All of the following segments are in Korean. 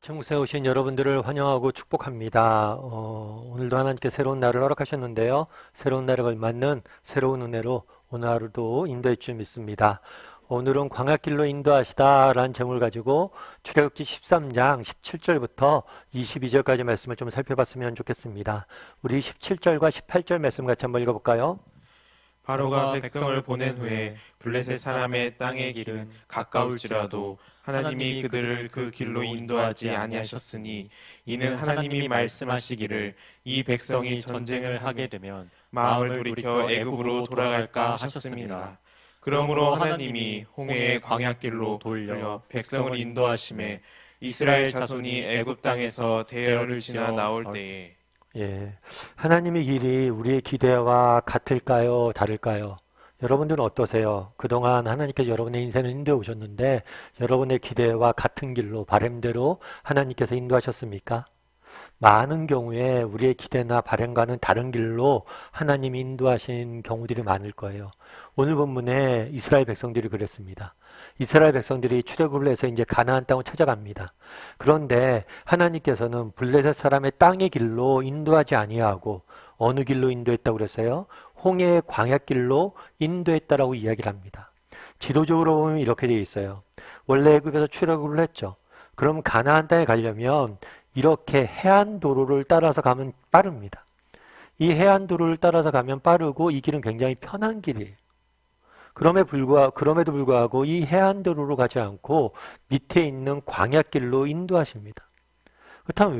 청구서에 오신 여러분들을 환영하고 축복합니다. 오늘도 하나님께 새로운 날을 허락하셨는데요. 새로운 날에 걸맞는 새로운 은혜로 오늘 하루도 인도해 줄 믿습니다. 오늘은 광야길로 인도하시다라는 제목을 가지고 출애굽기 13장 17절부터 22절까지 말씀을 좀 살펴봤으면 좋겠습니다. 우리 17절과 18절 말씀 같이 한번 읽어볼까요? 바로가 백성을 보낸 후에 블레셋 사람의 땅의 길은 가까울지라도 하나님이 그들을 그 길로 인도하지 아니하셨으니 이는 하나님이 말씀하시기를 이 백성이 전쟁을 하게 되면 마음을 돌이켜 애굽으로 돌아갈까 하셨습니다. 그러므로 하나님이 홍해의 광야길로 돌려 백성을 인도하심에 이스라엘 자손이 애굽 땅에서 대열을 지나 나올 때에 하나님의 길이 우리의 기대와 같을까요? 다를까요? 여러분들은 어떠세요? 그동안 하나님께서 여러분의 인생을 인도해 오셨는데 여러분의 기대와 같은 길로 바램대로 하나님께서 인도하셨습니까? 많은 경우에 우리의 기대나 바램과는 다른 길로 하나님이 인도하신 경우들이 많을 거예요. 오늘 본문에 이스라엘 백성들이 그랬습니다. 이스라엘 백성들이 출애굽을 해서 이제 가나안 땅을 찾아갑니다. 그런데 하나님께서는 블레셋 사람의 땅의 길로 인도하지 아니하고 어느 길로 인도했다고 그랬어요? 홍해의 광야길로 인도했다라고 이야기를 합니다. 지도적으로 보면 이렇게 되어 있어요. 원래 애굽에서 출애굽을 했죠. 그럼 가나안 땅에 가려면 이렇게 해안도로를 따라서 가면 빠릅니다. 이 해안도로를 따라서 가면 빠르고 이 길은 굉장히 편한 길이에요. 그럼에도 불구하고 이 해안도로로 가지 않고 밑에 있는 광야길로 인도하십니다. 그렇다면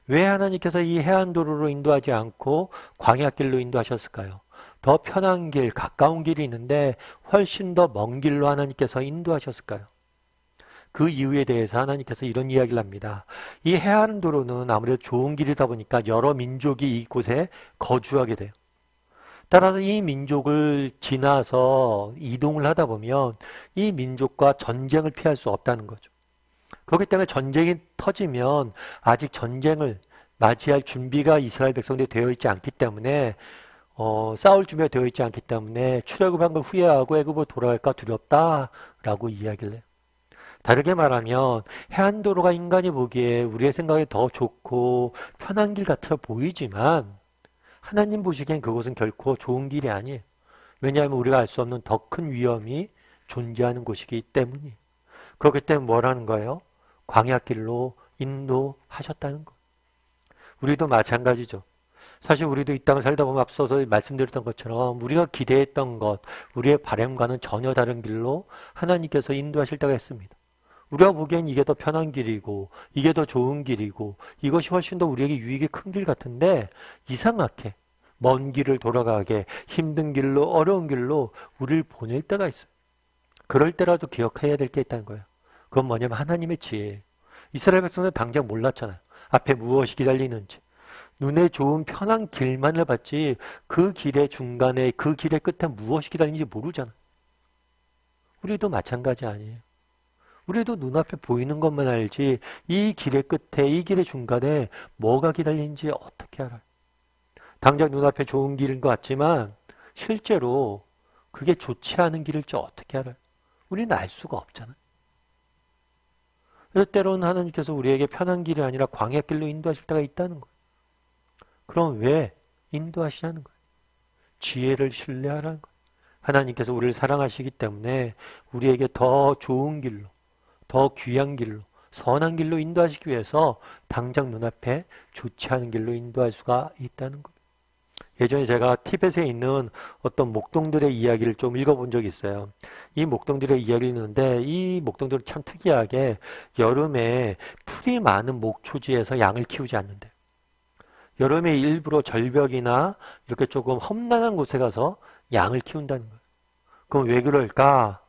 왜 하나님께서 이 해안도로로 인도하지 않고 광야길로 인도하셨을까요? 더 편한 길, 가까운 길이 있는데 훨씬 더 먼 길로 하나님께서 인도하셨을까요? 그 이유에 대해서 하나님께서 이런 이야기를 합니다. 이 해안도로는 아무래도 좋은 길이다 보니까 여러 민족이 이곳에 거주하게 돼요. 따라서 이 민족을 지나서 이동을 하다 보면 이 민족과 전쟁을 피할 수 없다는 거죠. 그렇기 때문에 전쟁이 터지면 아직 전쟁을 맞이할 준비가 이스라엘 백성들이 되어 있지 않기 때문에 싸울 준비가 되어 있지 않기 때문에 출애굽한 걸 후회하고 애굽으로 돌아갈까 두렵다라고 이야기를 해요. 다르게 말하면 해안도로가 인간이 보기에 우리의 생각에 더 좋고 편한 길 같아 보이지만 하나님 보시기엔 그곳은 결코 좋은 길이 아니에요. 왜냐하면 우리가 알 수 없는 더 큰 위험이 존재하는 곳이기 때문이에요. 그렇기 때문에 뭐라는 거예요? 광야길로 인도하셨다는 거. 우리도 마찬가지죠. 사실 우리도 이 땅을 살다 보면 앞서서 말씀드렸던 것처럼 우리가 기대했던 것, 우리의 바람과는 전혀 다른 길로 하나님께서 인도하실 때가 있습니다. 우리가 보기엔 이게 더 편한 길이고 이게 더 좋은 길이고 이것이 훨씬 더 우리에게 유익이 큰 길 같은데 이상하게 먼 길을 돌아가게 힘든 길로 어려운 길로 우리를 보낼 때가 있어요. 그럴 때라도 기억해야 될 게 있다는 거예요. 그건 뭐냐면 하나님의 지혜예요. 이스라엘 백성은 당장 몰랐잖아요. 앞에 무엇이 기다리는지. 눈에 좋은 편한 길만을 봤지 그 길의 중간에 그 길의 끝에 무엇이 기다리는지 모르잖아요. 우리도 마찬가지 아니에요. 우리도 눈앞에 보이는 것만 알지 이 길의 끝에 이 길의 중간에 뭐가 기다리는지 어떻게 알아요? 당장 눈앞에 좋은 길인 것 같지만 실제로 그게 좋지 않은 길일지 어떻게 알아요? 우리는 알 수가 없잖아요. 그래서 때로는 하나님께서 우리에게 편한 길이 아니라 광야길로 인도하실 때가 있다는 거예요. 그럼 왜 인도하시냐는 거예요. 지혜를 신뢰하라는 거예요. 하나님께서 우리를 사랑하시기 때문에 우리에게 더 좋은 길로 더 귀한 길로 선한 길로 인도하시기 위해서 당장 눈앞에 좋지 않은 길로 인도할 수가 있다는 거예요. 예전에 제가 티벳에 있는 어떤 목동들의 이야기를 좀 읽어본 적이 있어요. 이 목동들의 이야기를 읽는데 이 목동들은 참 특이하게 여름에 풀이 많은 목초지에서 양을 키우지 않는데 여름에 일부러 절벽이나 이렇게 조금 험난한 곳에 가서 양을 키운다는 거예요. 그럼 왜 그럴까?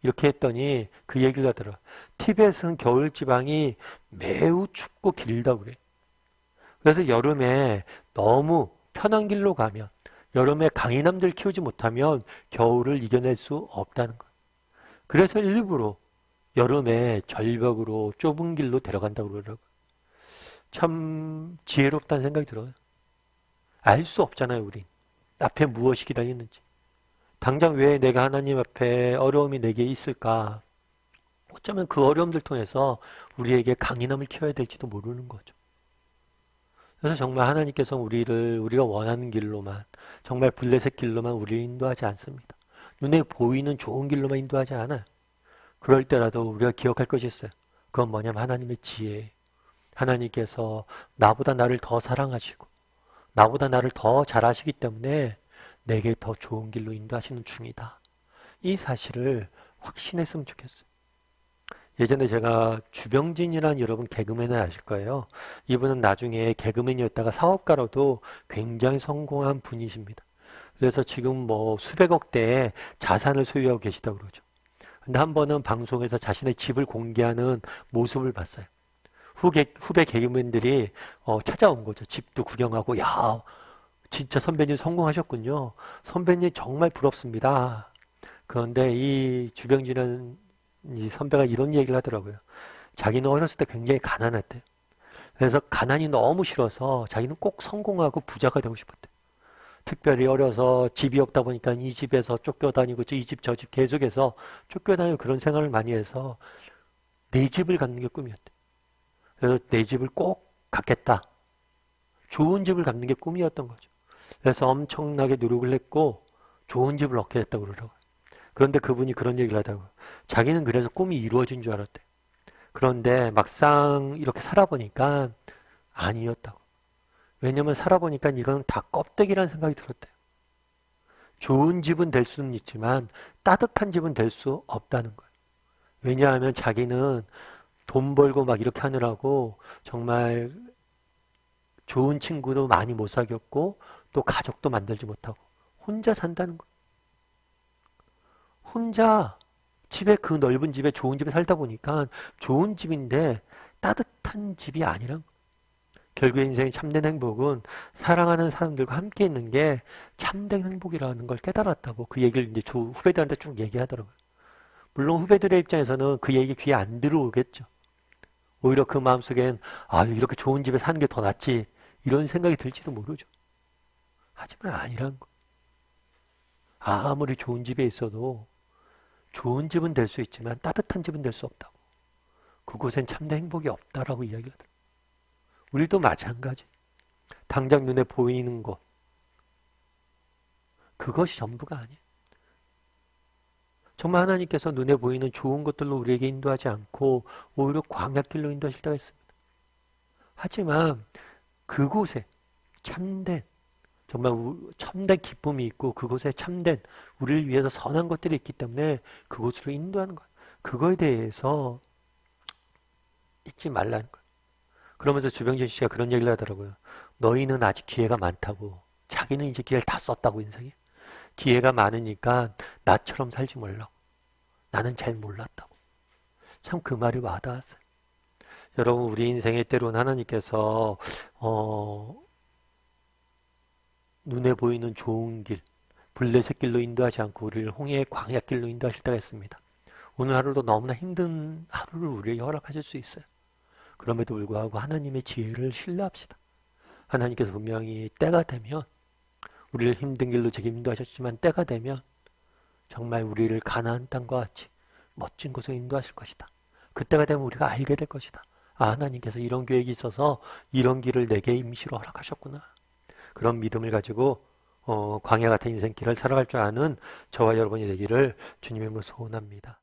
이렇게 했더니 그 얘기를 하더라. 티벳은 겨울 지방이 매우 춥고 길다고 그래. 그래서 여름에 너무 편한 길로 가면 여름에 강인함들 키우지 못하면 겨울을 이겨낼 수 없다는 거예요. 그래서 일부러 여름에 절벽으로 좁은 길로 데려간다고 그러더라고요. 참 지혜롭다는 생각이 들어요. 알 수 없잖아요, 우린. 앞에 무엇이 기다리는지. 당장 왜 내가 하나님 앞에 어려움이 내게 있을까? 어쩌면 그 어려움들 통해서 우리에게 강인함을 키워야 될지도 모르는 거죠. 그래서 정말 하나님께서 우리가 원하는 길로만, 정말 블레셋 길로만 우리를 인도하지 않습니다. 눈에 보이는 좋은 길로만 인도하지 않아요. 그럴 때라도 우리가 기억할 것이 있어요. 그건 뭐냐면 하나님의 지혜. 하나님께서 나보다 나를 더 사랑하시고 나보다 나를 더 잘 아시기 때문에 내게 더 좋은 길로 인도하시는 중이다. 이 사실을 확신했으면 좋겠어요. 예전에 제가 주병진이라는 여러분 개그맨을 아실 거예요. 이분은 나중에 개그맨이었다가 사업가로도 굉장히 성공한 분이십니다. 그래서 지금 뭐 수백억 대의 자산을 소유하고 계시다고 그러죠. 근데 한 번은 방송에서 자신의 집을 공개하는 모습을 봤어요. 후배 개그맨들이 찾아온 거죠. 집도 구경하고, 야, 진짜 선배님 성공하셨군요. 선배님 정말 부럽습니다. 그런데 이 주병진은 이 선배가 이런 얘기를 하더라고요. 자기는 어렸을 때 굉장히 가난했대요. 그래서 가난이 너무 싫어서 자기는 꼭 성공하고 부자가 되고 싶었대요. 특별히 어려서 집이 없다 보니까 이 집에서 쫓겨다니고 이 집 저 집 계속해서 쫓겨다니고 그런 생활을 많이 해서 내 집을 갖는 게 꿈이었대요. 그래서 내 집을 꼭 갖겠다. 좋은 집을 갖는 게 꿈이었던 거죠. 그래서 엄청나게 노력을 했고 좋은 집을 얻게 됐다고 그러더라고요. 그런데 그분이 그런 얘기를 하다고요. 자기는 그래서 꿈이 이루어진 줄 알았대. 그런데 막상 이렇게 살아보니까 아니었다고. 왜냐면 살아보니까 이건 다 껍데기라는 생각이 들었대요. 좋은 집은 될 수는 있지만 따뜻한 집은 될 수 없다는 거예요. 왜냐하면 자기는 돈 벌고 막 이렇게 하느라고 정말 좋은 친구도 많이 못 사귀었고 또 가족도 만들지 못하고 혼자 산다는 거예요. 혼자 집에 그 넓은 집에 좋은 집에 살다 보니까 좋은 집인데 따뜻한 집이 아니란 거예요. 결국 인생의 참된 행복은 사랑하는 사람들과 함께 있는 게 참된 행복이라는 걸 깨달았다고 그 얘기를 이제 후배들한테 쭉 얘기하더라고요. 물론 후배들의 입장에서는 그 얘기 귀에 안 들어오겠죠. 오히려 그 마음속엔 이렇게 좋은 집에 사는 게 더 낫지 이런 생각이 들지도 모르죠. 하지만 아니란 거. 아무리 좋은 집에 있어도 좋은 집은 될 수 있지만 따뜻한 집은 될 수 없다고. 그곳엔 참된 행복이 없다라고 이야기를 하더라고요. 우리도 마찬가지. 당장 눈에 보이는 것. 그것이 전부가 아니에요. 정말 하나님께서 눈에 보이는 좋은 것들로 우리에게 인도하지 않고 오히려 광야길로 인도하실 때가 있습니다. 하지만 그곳에 참된 정말 참된 기쁨이 있고 그곳에 참된 우리를 위해서 선한 것들이 있기 때문에 그곳으로 인도하는 거예요. 그거에 대해서 잊지 말라는 거예요. 그러면서 주병진 씨가 그런 얘기를 하더라고요. 너희는 아직 기회가 많다고. 자기는 이제 기회를 다 썼다고 인생에. 기회가 많으니까 나처럼 살지 말라고. 나는 잘 몰랐다고. 참 그 말이 와닿았어요. 여러분 우리 인생의 때로는 하나님께서 눈에 보이는 좋은 길, 블레셋 길로 인도하지 않고 우리를 홍해의 광야길로 인도하실 때가 있습니다. 오늘 하루도 너무나 힘든 하루를 우리에게 허락하실 수 있어요. 그럼에도 불구하고 하나님의 지혜를 신뢰합시다. 하나님께서 분명히 때가 되면 우리를 힘든 길로 지금 인도하셨지만 때가 되면 정말 우리를 가나안 땅과 같이 멋진 곳에 인도하실 것이다. 그때가 되면 우리가 알게 될 것이다. 하나님께서 이런 계획이 있어서 이런 길을 내게 임시로 허락하셨구나. 그런 믿음을 가지고 광야 같은 인생길을 살아갈 줄 아는 저와 여러분이 되기를 주님의 이름으로 소원합니다.